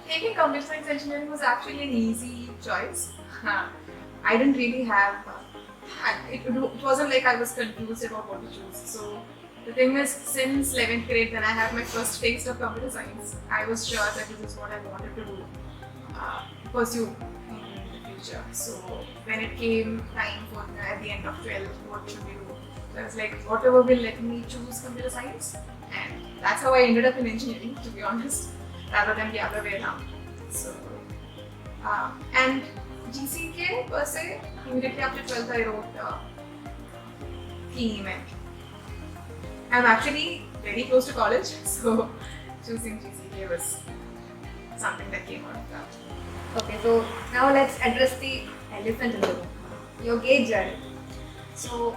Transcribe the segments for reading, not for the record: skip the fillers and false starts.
Taking computer science engineering was actually an easy choice. I didn't really have. It wasn't like I was confused about what to choose. So the thing is, since 11th grade, when I had my first taste of computer science, I was sure that this is what I wanted to do, pursue in the future. So when it came time for at the end of 12th, what should we do? So I was like, whatever will let me choose computer science, and that's how I ended up in engineering, to be honest, rather than the other way around. So and GCK per se, immediately after 12th, I wrote theme, and I'm actually very close to college, so choosing GCK was something that came out of that. Okay, so now let's address the elephant in the room, your GATE journey. So,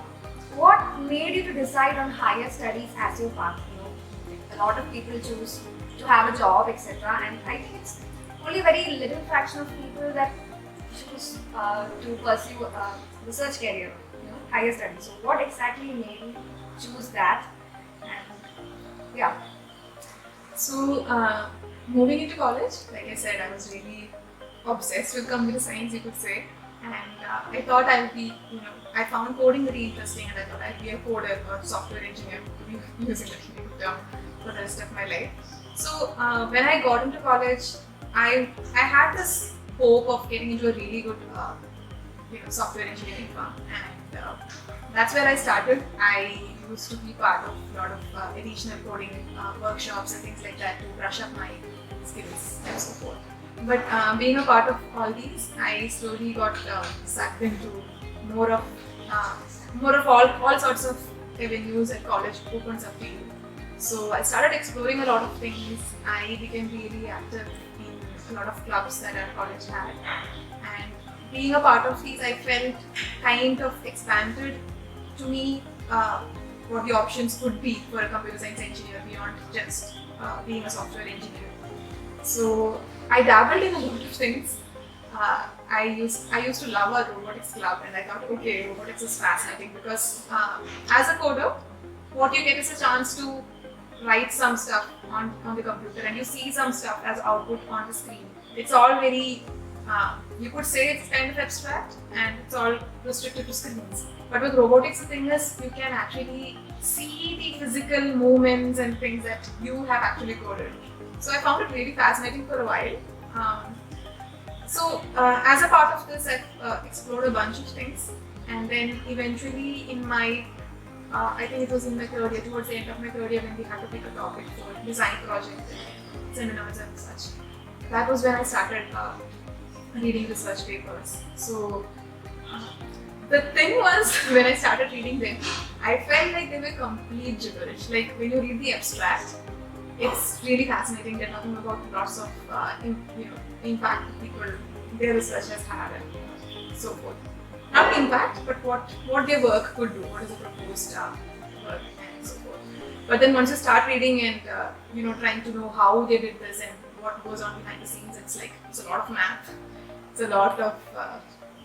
what made you to decide on higher studies as your path? A lot of people choose to have a job, etc. And I think it's only a very little fraction of people that choose to pursue a research career, higher studies. So, what exactly made you choose that? And yeah. So, moving into college, like I said, I was really obsessed with computer science, you could say. And I thought I would be, I found coding very interesting, and I thought I'd be a coder or software engineer, to be using the term for the rest of my life. So when I got into college, I had this hope of getting into a really good, software engineering firm, and that's where I started. I used to be part of a lot of additional coding workshops and things like that to brush up my skills and so forth. But being a part of all these, I slowly got sucked into more of all sorts of avenues that college opens up to you. So I started exploring a lot of things. I became really active in a lot of clubs that our college had, and being a part of these, I felt kind of expanded to me what the options could be for a computer science engineer beyond just being a software engineer. So I dabbled in a lot of things. I used to love our robotics club, and I thought, okay, robotics is fascinating because as a coder, what you get is a chance to write some stuff on the computer, and you see some stuff as output on the screen. It's all very, you could say it's kind of abstract, and it's all restricted to screens. But with robotics, the thing is, you can actually see the physical movements and things that you have actually coded. So I found it really fascinating for a while. As a part of this, I've explored a bunch of things, and then eventually in my, I think it was in my third year, towards the end of my third year, when we had to pick a topic for design projects and seminars and such. That was when I started reading research papers. So the thing was, when I started reading them, I felt like they were complete gibberish. Like when you read the abstract, it's really fascinating. They're talking about lots of impact people their research has had and so forth. Not impact, but what their work could do, what is the proposed work and so forth. But then once you start reading and trying to know how they did this and what goes on behind the scenes, it's a lot of math. It's a lot of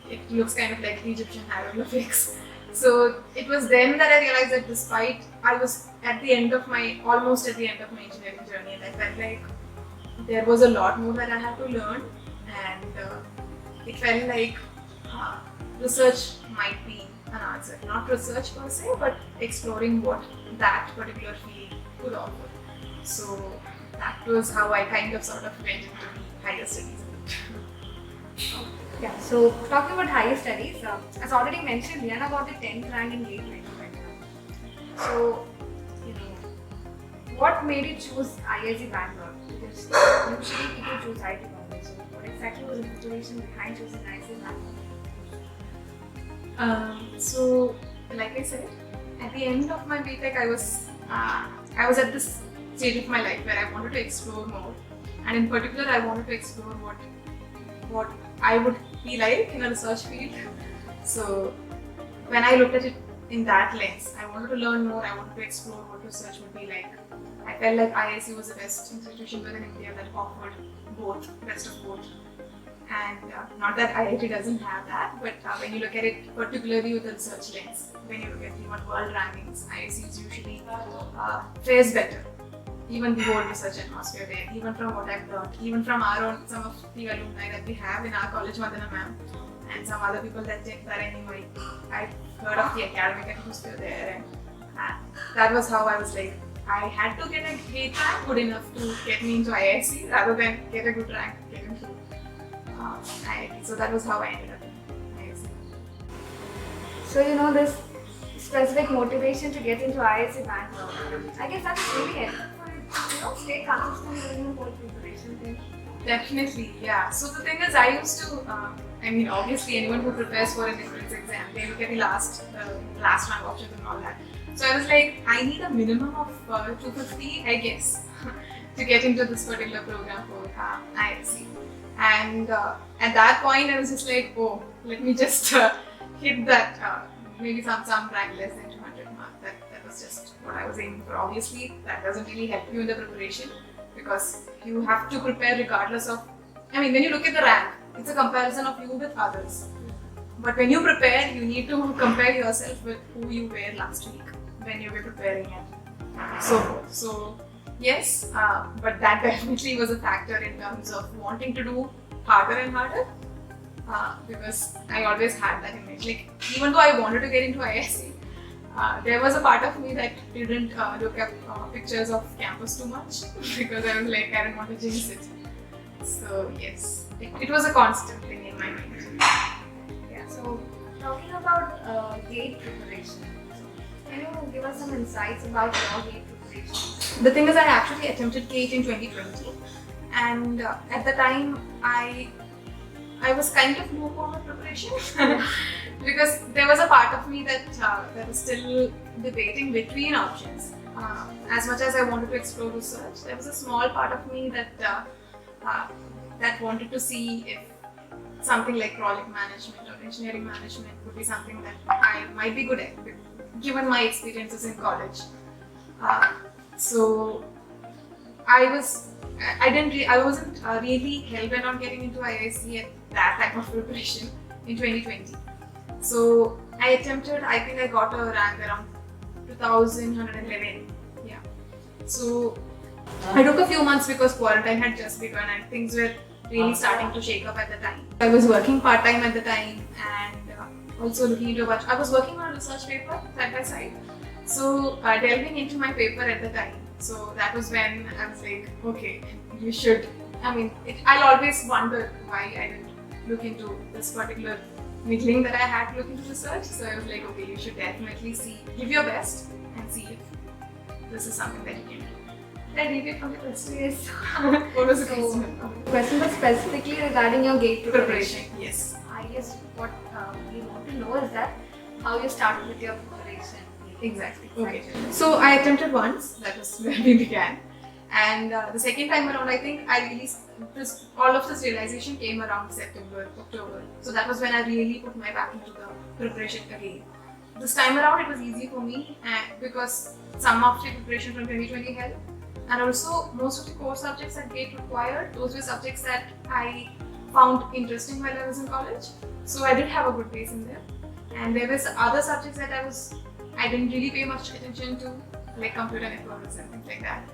it looks kind of like the Egyptian hieroglyphics. So it was then that I realized that despite I was almost at the end of my engineering journey, and I felt like there was a lot more that I had to learn, and it felt like research might be an answer. Not research per se, but exploring what that particular field could offer. So that was how I kind of sort of went into the higher studies. Yeah, so talking about higher studies, as already mentioned, Liyana got the 10th rank in GATE 2021. So, what made you choose IIT Bangalore? Because usually people choose IT Bangalore. So, what exactly was the motivation behind choosing IIT Bangalore? So, like I said, at the end of my BTech, I was at this stage of my life where I wanted to explore more, and in particular, I wanted to explore what I would be like in a research field. So when I looked at it in that lens, I wanted to learn more, I wanted to explore what research would be like. I felt like IIC was the best institution within India that offered best of both. And not that IIT doesn't have that, but when you look at it particularly with the research lens, when you look at world rankings, IIC is usually fares better even the whole research atmosphere there, even from what I've learned, even from our own, some of the alumni that we have in our college, Vandana ma'am, and some other people that I knew. I've heard of the academic atmosphere there, and that was how I was like, I had to get a GATE rank good enough to get me into IISc rather than get a good rank to get into IIT. So that was how I ended up in IISc. So this specific motivation to get into IISc Bangalore, I guess that's really helpful for stay consistent in the whole preparation thing. Definitely, yeah. So the thing is, I used to, obviously anyone who prepares for an entrance exam, they look at the last rank options and all that. So I was like, I need a minimum of 250, I guess, to get into this particular program for IISc. And at that point, I was just like, oh, let me just hit that, maybe some rank less than 200 mark. That was just what I was aiming for. Obviously, that doesn't really help you in the preparation because you have to prepare regardless of, when you look at the rank, it's a comparison of you with others. But when you prepare, you need to compare yourself with who you were last week when you were preparing and so forth. So yes, but that definitely was a factor in terms of wanting to do harder and harder because I always had that image. Like, even though I wanted to get into IISc, there was a part of me that didn't look at pictures of campus too much because I was like, I didn't want to jinx it. So yes, it was a constant thing in my mind. Yeah, so talking about GATE preparation, can you give us some insights about your GATE preparation? The thing is, I actually attempted GATE in 2020, and at the time, I was kind of lukewarm with preparation because there was a part of me that was still debating between options. As much as I wanted to explore research, there was a small part of me that wanted to see if something like project management or engineering management would be something that I might be good at, given my experiences in college. So I wasn't really hell-bent on getting into IISc at that type of preparation in 2020. So I attempted, I think I got a rank around 2111. Yeah. So I took a few months because quarantine had just begun and things were really starting to shake up at the time. I was working part-time at the time and also looking into I was working on a research paper side by side. So delving into my paper at the time. So that was when I was like, okay, you should, I'll always wonder why I didn't look into this particular middling that I had to look into research. So I was like, okay, you should definitely give your best and see if this is something that you can do. Did I deviate from the question? Yes. What was the question? The question was specifically regarding your GATE preparation. Yes. I guess what we want to know is that how you started with your preparation. Exactly. Okay. So I attempted once. That was where we began. And the second time around, I think all of this realization came around September, October. So that was when I really put my back into the preparation again. This time around, it was easy for me because some of the preparation from 2020 helped. And also, most of the core subjects that GATE required, those were subjects that I found interesting while I was in college. So I did have a good base in there. And there was other subjects that I didn't really pay much attention to, like computer networks and things like that.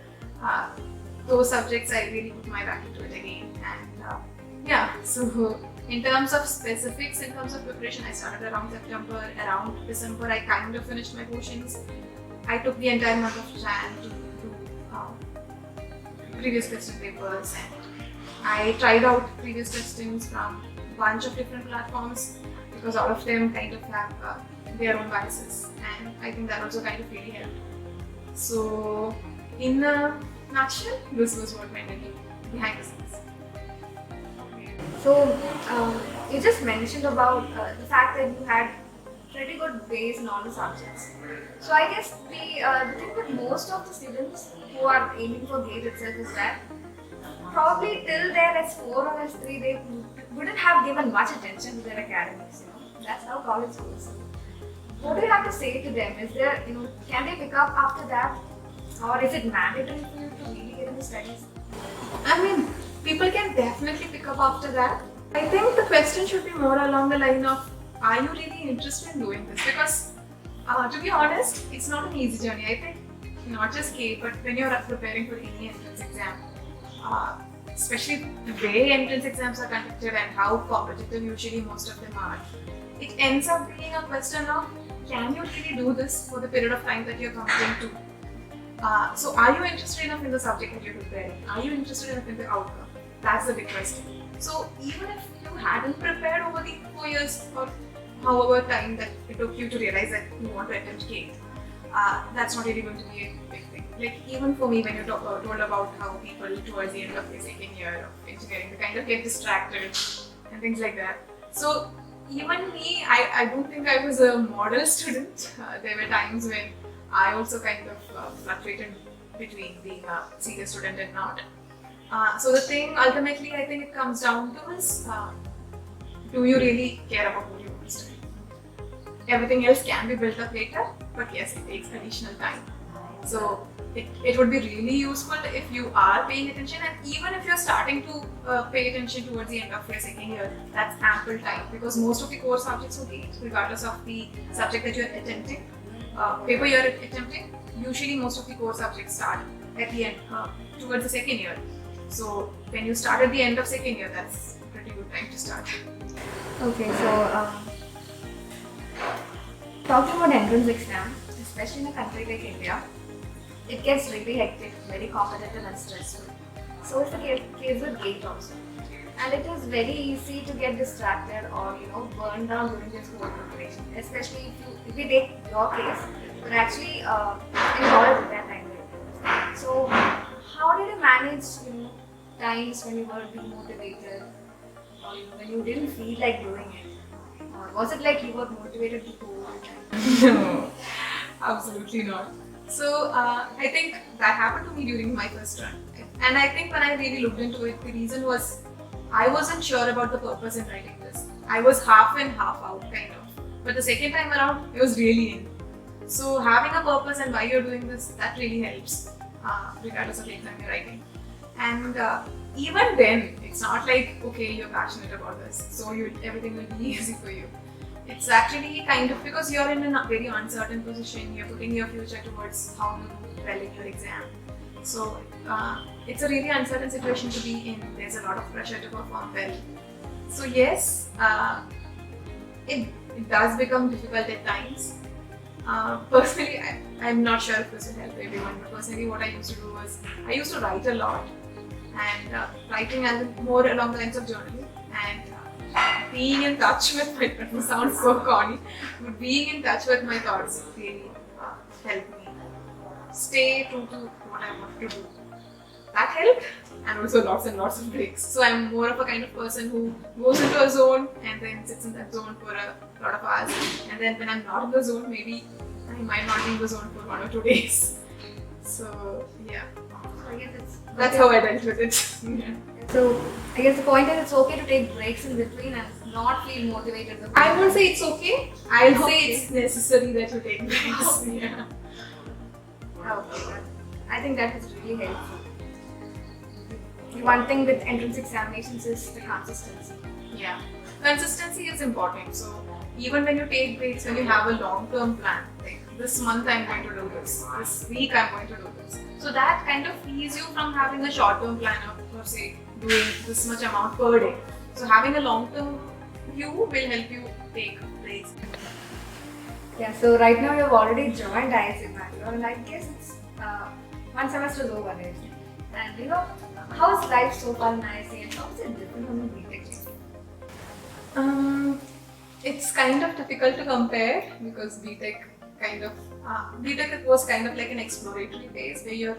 Those subjects I really put my back into it again. And so in terms of specifics, in terms of preparation, I started around September. Around December, I kind of finished my portions. I took the entire month of Jan to do previous question papers, and I tried out previous testings from a bunch of different platforms because all of them kind of have their own biases, and I think that also kind of really helped. So in a nutshell, this was what went into behind the scenes. So you just mentioned about the fact that you had pretty good base in all the subjects. So I guess the thing with most of the students who are aiming for GATE itself is that probably till their S4 or S3 they wouldn't have given much attention to their academics. That's how college goes. What do you have to say to them? Is there, can they pick up after that, or is it mandatory for you to really get into studies? People can definitely pick up after that. I think the question should be more along the line of, are you really interested in doing this? Because to be honest, it's not an easy journey. I think not just K, but when you're preparing for any entrance exam, uh, especially the way entrance exams are conducted and how competitive usually most of them are, it ends up being a question of, can you really do this for the period of time that you're committing to? So are you interested enough in the subject that you're preparing? Are you interested enough in the outcome? That's the big question. So even if you hadn't prepared over the 4 years or however time that it took you to realize that you want to attempt GATE, that's not really going to be a big thing. Like even for me, when you told about how people towards the end of the second year of engineering, they kind of get distracted and things like that. So even me, I don't think I was a model student. There were times when I also kind of fluctuated between being a serious student and not. So the thing ultimately I think it comes down to is, do you really care about what you want to study? Everything else can be built up later, but yes, it takes additional time. So it would be really useful if you are paying attention, and even if you're starting to pay attention towards the end of your second year, that's ample time, because most of the core subjects will GATE, regardless of the subject that you're attempting, paper you're attempting, usually most of the core subjects start at the end, towards the second year. So when you start at the end of second year, that's a pretty good time to start. Okay, so talking about entrance exam, especially in a country like India, it gets really hectic, very competitive and stressful. So it's the case with GATE also. And it is very easy to get distracted or burn down during this whole preparation. Especially if we take your case, you're actually in college at that time. So how did you manage times when you were demotivated or when you didn't feel like doing it? Or was it like you were motivated to go all the time? No, absolutely not. So I think that happened to me during my first run. And I think when I really looked into it, the reason was I wasn't sure about the purpose in writing this. I was half in, half out kind of. But the second time around, it was really in. So having a purpose and why you're doing this, that really helps, regardless of the exam you're writing. And even then, it's not like, okay, you're passionate about this, so everything will be easy for you. It's actually kind of because you're in a very uncertain position, you're putting your future towards how you do well in your exam. So it's a really uncertain situation to be in. There's a lot of pressure to perform well. So yes, it does become difficult at times. Personally, I'm not sure if this will help everyone, but personally what I used to do was, I used to write a lot, and writing as more along the lines of journaling, and being in touch with my thoughts. It sounds so corny, but being in touch with my thoughts really helped me stay true to what I want to do. That helped, and also lots and lots of breaks. So I'm more of a kind of person who goes into a zone and then sits in that zone for a lot of hours, and then when I'm not in the zone, maybe I might not be in the zone for 1 or 2 days. So yeah, So I guess that's how I dealt with it. Yeah. So I guess the point is it's okay to take breaks in between and not feel motivated. I won't say it's okay. I'll say Okay. it's necessary that you take breaks. Yeah. Okay. I think that is really helpful. One thing with entrance examinations is the consistency. Yeah. Consistency is important. So even when you take breaks, when you have a long-term plan, like this month I'm going to do this week I'm going to do this. So that kind of frees you from having a short-term plan of say doing this much amount per day. So having a long-term view will help you take breaks. Yeah, so right now you've already joined ISC Bangalore, and I guess it's one semester is over, right? And how is life so far in ISC and how is it different from the BTech? It's kind of difficult to compare because BTech it was kind of like an exploratory phase where you're,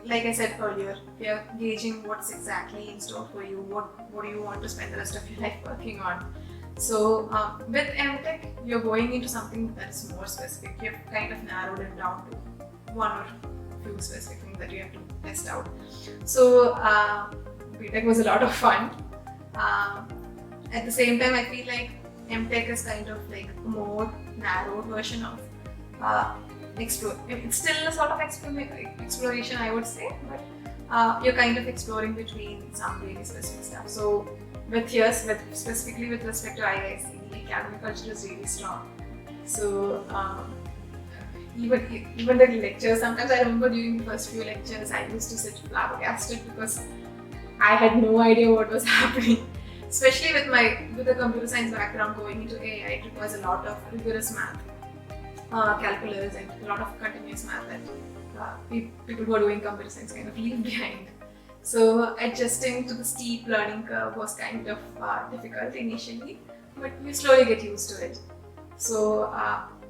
like I said earlier, you're gauging what's exactly in store for you, what do you want to spend the rest of your life working on. So with MTech, you're going into something that's more specific. You've kind of narrowed it down to one or few specific things that you have to test out. So BTech was a lot of fun. At the same time, I feel like MTech is kind of like a more narrowed version of explore. It's still a sort of exploration, I would say, but you're kind of exploring between some really specific stuff. So specifically with respect to IISc, the academic culture is really strong. So even the lectures. Sometimes I remember during the first few lectures, I used to sit flabbergasted because I had no idea what was happening. Especially with the computer science background, going into AI, it requires a lot of rigorous math, calculus, and a lot of continuous math that people who are doing computer science kind of leave behind. So adjusting to the steep learning curve was kind of difficult initially, but you slowly get used to it. So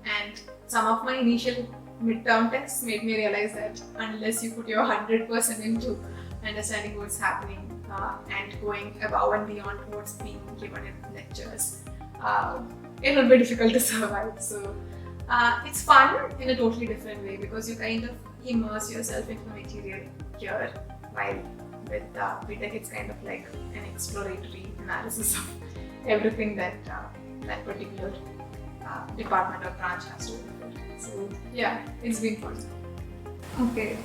and some of my initial midterm tests made me realize that unless you put your 100% into understanding what's happening and going above and beyond what's being given in lectures, it will be difficult to survive. So it's fun in a totally different way because you kind of immerse yourself into the material here, while with BTech it's kind of like an exploratory analysis of everything that that particular department or branch has to offer. So yeah, it's been fun. Okay,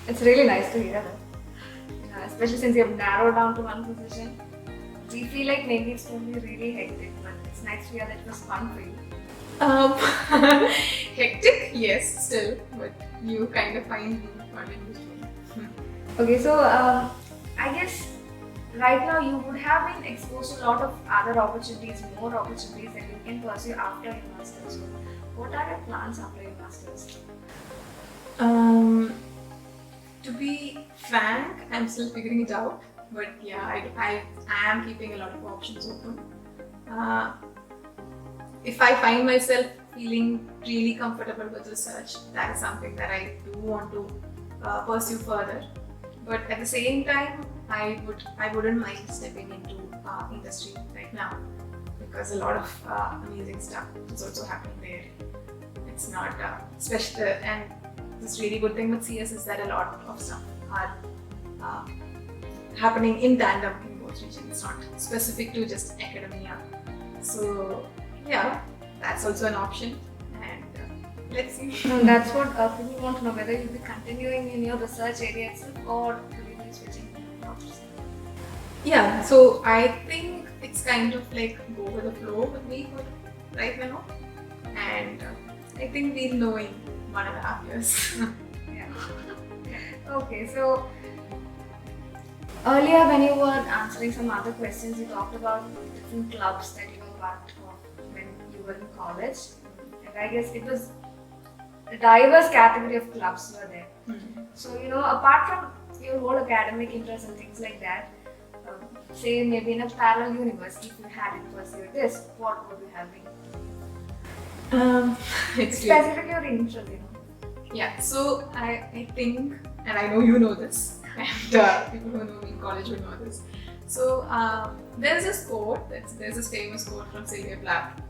it's really nice to hear that. Especially since you have narrowed down to one position. We feel like maybe it's going to be really hectic, but it's nice to hear that it was fun for you. Hectic, yes, still, but you kind of find fun in between. Okay, so I guess right now you would have been exposed to a lot of other opportunities, more opportunities that you can pursue after your master's. So what are your plans after your master's? To be frank, I'm still figuring it out, but yeah, I am keeping a lot of options open. If I find myself feeling really comfortable with research, that is something that I do want to pursue further. But at the same time, I wouldn't mind stepping into industry right now because a lot of amazing stuff is also happening there. It's not special, and this really good thing with CS is that a lot of stuff are happening in tandem in both regions. It's not specific to just academia. So yeah, that's also an option, and let's see. And that's what people want to know, whether you'll be continuing in your research area itself or will you be switching jobs? Yeah, so I think it's kind of like go with the flow with me for right now, and I think we'll know in 1.5 years. Yeah. Okay, so earlier when you were answering some other questions, you talked about different clubs that you were part of when you were in college. And I guess it was a diverse category of clubs were there. Mm-hmm. So, apart from your whole academic interests and things like that, say maybe in a parallel universe, if you had to pursue this, what would you have been? It's Specific your interest, Yeah, so I think, and I know you know this, and people who know me in college will know this. So there's this quote, there's this famous quote from Sylvia Plath.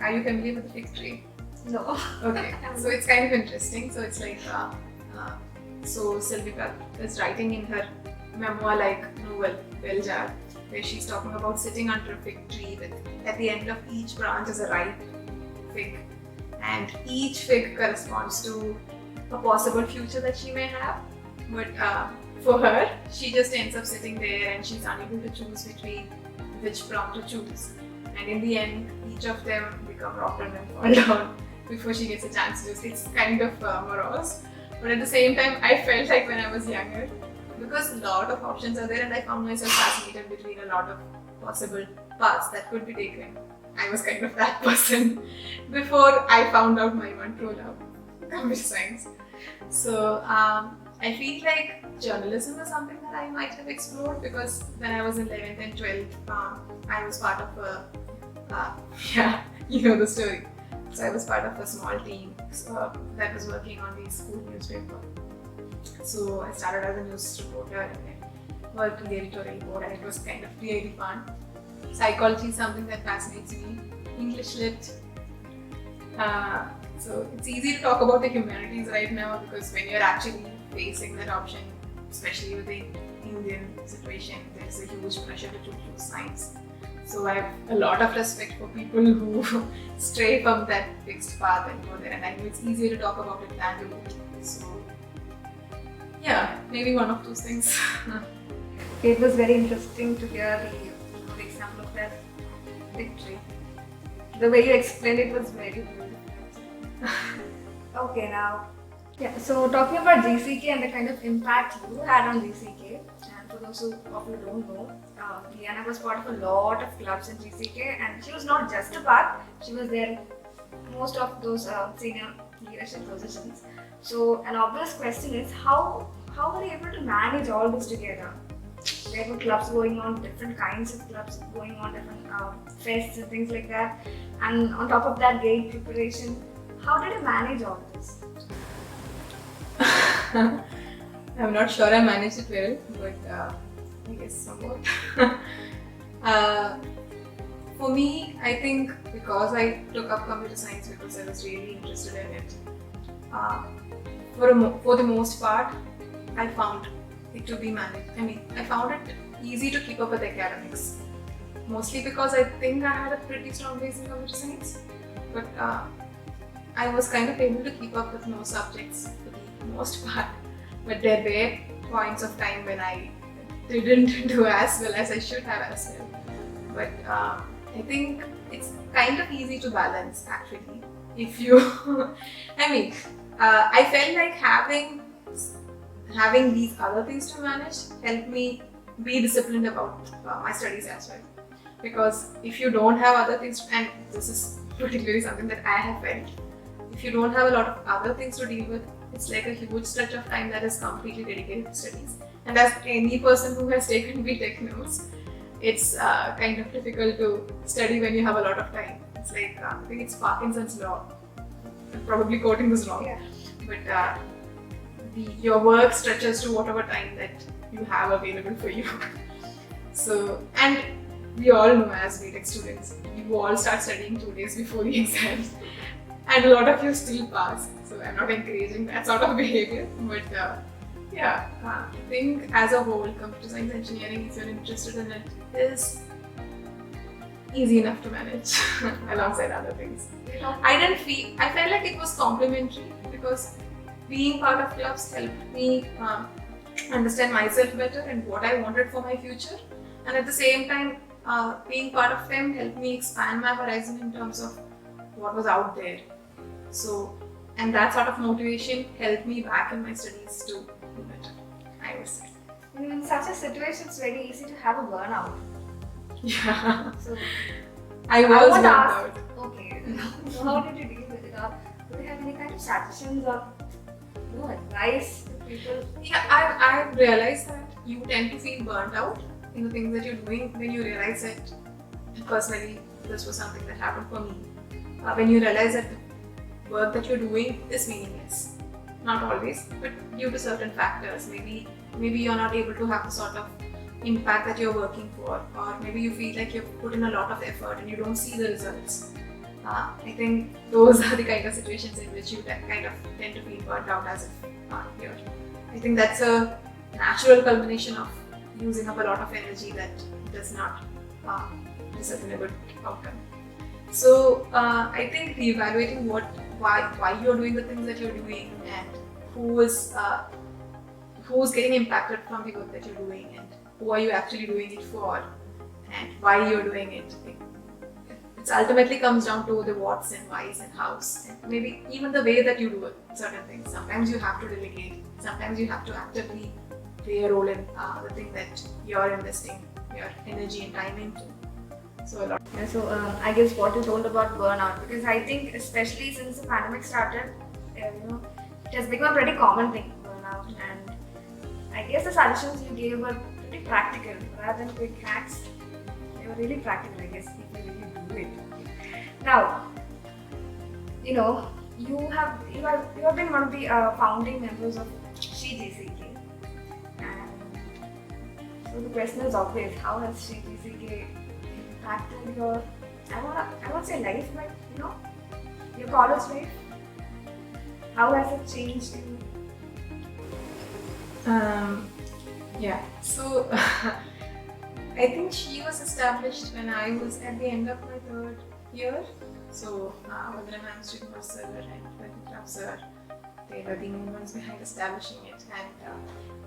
Are you familiar with the fig tree? No. Okay, so it's kind of interesting. So it's like, so Sylvia Plath is writing in her memoir like novel, Beljar, where she's talking about sitting under a fig tree with at the end of each branch is a ripe fig, and each fig corresponds to a possible future that she may have. But for her, she just ends up sitting there and she's unable to choose between which plant to choose. And in the end, each of them become rotten and fall down before she gets a chance to choose. It's kind of morose. But at the same time, I felt like when I was younger, because a lot of options are there and I found myself fascinated between a lot of possible paths that could be taken. I was kind of that person before I found out my one true love, computer science. So I feel like journalism is something that I might have explored because when I was in 11th and 12th, I was part of a, yeah, you know the story. So I was part of a small team that was working on the school newspaper. So I started as a news reporter and then worked in the editorial board, and it was kind of really fun. Psychology is something that fascinates me. English lit. So it's easy to talk about the humanities right now because when you're actually facing that option, especially with the Indian situation, there's a huge pressure to choose science. So I have a lot of respect for people who stray from that fixed path and go there, and I know it's easier to talk about it than to do it. So yeah, maybe one of those things. Okay, it was very interesting to hear the example of that victory. The way you explained it was very good. Okay, now. Yeah, so talking about GCK and the kind of impact you had on GCK, and for those of you who don't know, Liyana was part of a lot of clubs in GCK, and she was not just a part, she was there in most of those senior leadership positions. So, an obvious question is how were you able to manage all this together? There were clubs going on, different kinds of clubs going on, different fests and things like that, and on top of that, gate preparation. How did you manage all this? I'm not sure I managed it well, but I guess somewhat. uh, for me, I think because I took up computer science because I was really interested in it, uh, for the most part, I found it to be managed. I mean, I found it easy to keep up with academics, mostly because I think I had a pretty strong base in computer science, but I was kind of able to keep up with most subjects for the most part. But there were points of time when I didn't do as well as I should have as well. But I think it's kind of easy to balance actually. If you, I mean, I felt like having these other things to manage helped me be disciplined about my studies as well. Because if you don't have other things, and this is particularly something that I have felt, if you don't have a lot of other things to deal with, it's like a huge stretch of time that is completely dedicated to studies. And as any person who has taken Btech knows, it's kind of difficult to study when you have a lot of time. It's like, I think it's Parkinson's law. I'm probably quoting this wrong. Yeah. But your work stretches to whatever time that you have available for you. So, and we all know as Btech students, you all start studying 2 days before the exams. And a lot of you still pass. So I'm not encouraging that sort of behavior. But I think as a whole, computer science engineering, if you're interested in it, is easy enough to manage alongside other things. I felt like it was complementary because being part of clubs helped me understand myself better and what I wanted for my future. And at the same time, being part of them helped me expand my horizon in terms of what was out there. So, and that sort of motivation helped me back in my studies to do better, I would say. In such a situation, it's very easy to have a burnout. Yeah. So, I was want to burnt ask, out. okay, so how did you deal with it? Do you have any kind of suggestions or advice to people? Yeah, I've realized that you tend to feel burnt out in the things that you're doing when you realize that, personally, this was something that happened for me. When you realize that the work that you're doing is meaningless. Not always, but due to certain factors. Maybe you're not able to have the sort of impact that you're working for, or maybe you feel like you've put in a lot of effort and you don't see the results. I think those are the kind of situations in which you kind of tend to feel burnt out as if here. I think that's a natural culmination of using up a lot of energy that does not result in a good outcome. So I think reevaluating why you're doing the things that you're doing and who's getting impacted from the work that you're doing and who are you actually doing it for and why you're doing it. It ultimately comes down to the what's and why's and how's and maybe even the way that you do certain things. Sometimes you have to delegate, sometimes you have to actively play a role in the thing that you're investing your energy and time into. So a lot. Yeah, so I guess what you told about burnout, because I think especially since the pandemic started, it has become a pretty common thing, burnout, and I guess the suggestions you gave were pretty practical rather than quick hacks. They were really practical, I guess, if you really do it. Now, you have been one of the founding members of Gcek, and so the question is obvious: how has Gcek impacted your, I won't say life, but your college life? How has it changed you? So I think she was established when I was at the end of my 3rd year. So Vandana ma'am, Srinivas sir and Venkatrav sir, they were the main ones behind establishing it. And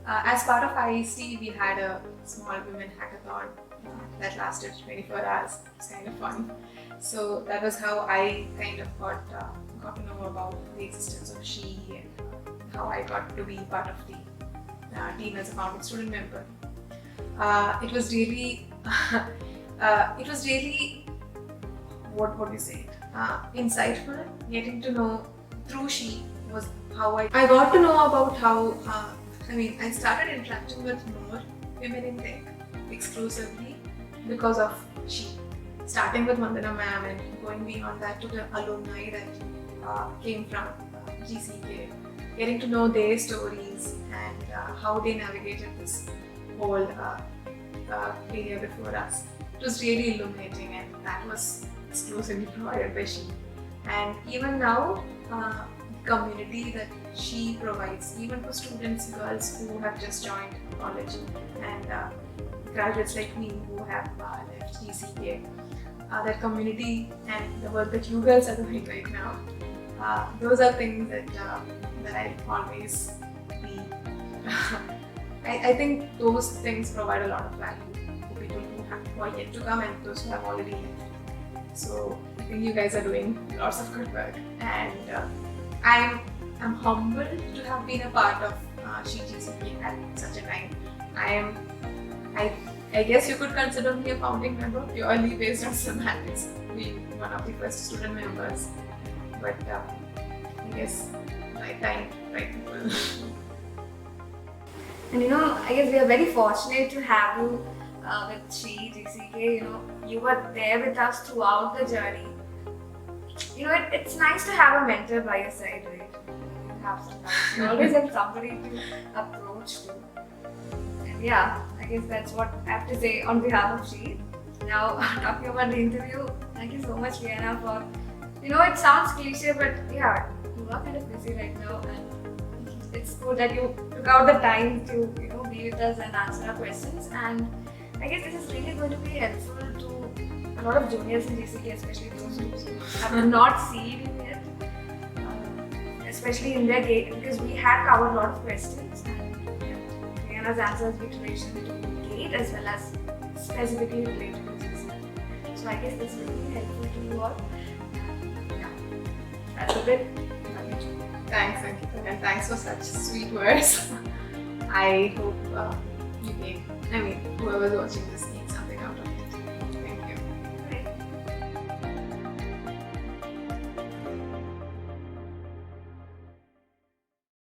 as part of IEC, we had a small women hackathon that lasted 24 hours. It was kind of fun. So that was how I kind of got got to know about the existence of She and how I got to be part of the team as a founding student member. It was really, what would you say? Insightful. Getting to know through She was how I got to know about how. I started interacting with more women in tech exclusively because of She. Starting with Vandana ma'am and going beyond that to the alumni that came from Gcek, getting to know their stories and how they navigated this whole area before us. It was really illuminating, and that was exclusively provided by She. And even now, the community that She provides, even for students, girls who have just joined college and graduates like me who have left Gcek, that community and the work that you girls are doing right now, those are things that I'll always be. I think those things provide a lot of value to people who are yet to come and those who have already left. So I think you guys are doing lots of good work, and I'm humbled to have been a part of She Gcek at such a time. I guess you could consider me a founding member purely based on semantics, being one of the first student members. But I guess right time, right people. And I guess we are very fortunate to have you with She Gcek. You were there with us throughout the journey. It's nice to have a mentor by your side, right? You have somebody. You always have somebody to approach to. And yeah, I guess that's what I have to say on behalf of She. Now, talking about the interview, thank you so much, Liyana, for. It sounds cliche, but yeah, you are kind of busy right now, and it's good that you took out the time to be with us and answer our questions. And I guess this is really going to be helpful to a lot of juniors in Gcek, especially those who have not seen you yet, especially in their gate, because we had covered a lot of questions, and Liyana's answers with relation to gate as well as specifically related to Gcek. So I guess this will be helpful to you all. Yeah, that's a bit. Thanks, Ankita, and thanks for such sweet words. I hope whoever's watching this needs something out of it.